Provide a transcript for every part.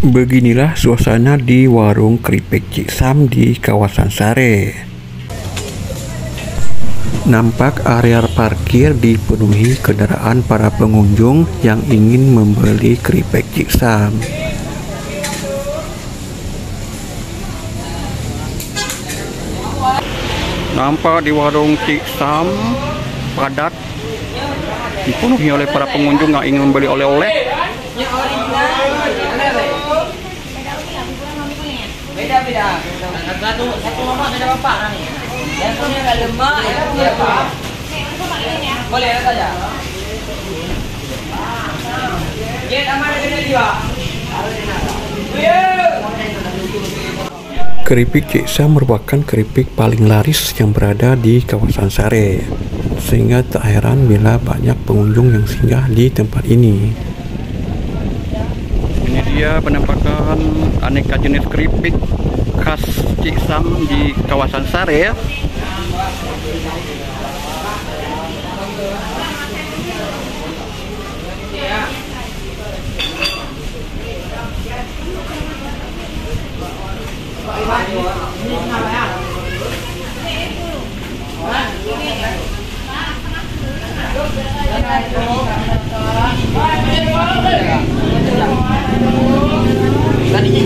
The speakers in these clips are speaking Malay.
Beginilah suasana di warung keripik Cik Sam di kawasan Sare. Nampak area parkir dipenuhi kendaraan para pengunjung yang ingin membeli keripik Cik Sam. Nampak di warung Cik Sam padat, dipenuhi oleh para pengunjung yang ingin membeli oleh-oleh. Beda-beda. Satu mama beda bapak nih. Yang punya agak lemak, yang punya apa? Boleh saja. Dia nama dia juga. Keripik Cik Sam merupakan keripik paling laris yang berada di kawasan Sare, sehingga tak heran bila banyak pengunjung yang singgah di tempat ini. Ini dia penampakan aneka jenis keripik khas Cik Sam di kawasan Sare.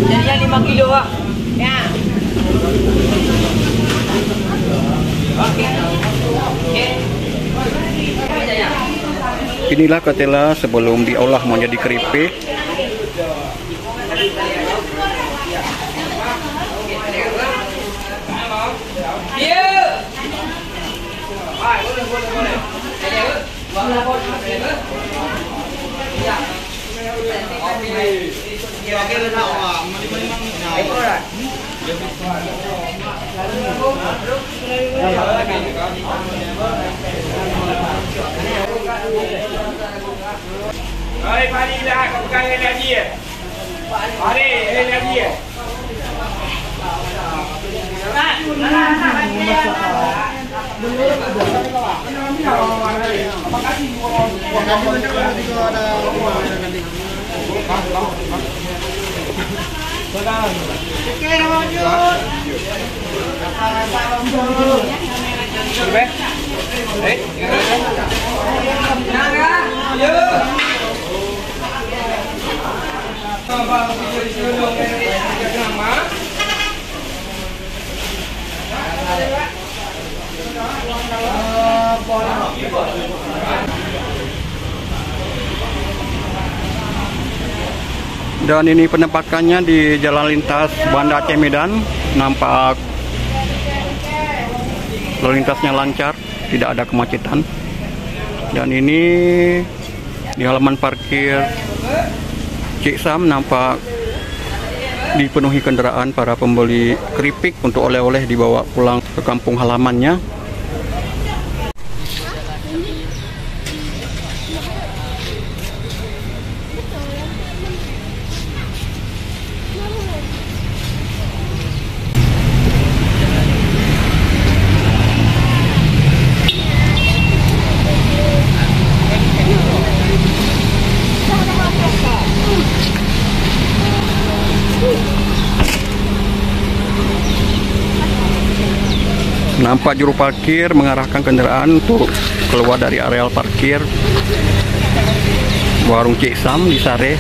Jadinya 5 kilo, Pak. Ya. Inilah ketela sebelum diolah menjadi keripik. Hai, mari lah kau pegang lagi ya. Mari, lagi ya. Dan ini penempakannya di jalan lintas Banda Aceh Medan. Nampak lalu lintasnya lancar, tidak ada kemacetan. Dan ini di halaman parkir Cik Sam nampak dipenuhi kendaraan para pembeli keripik untuk oleh-oleh dibawa pulang ke kampung halamannya. Nampak juru parkir mengarahkan kendaraan untuk keluar dari areal parkir warung Cik Sam di Sare.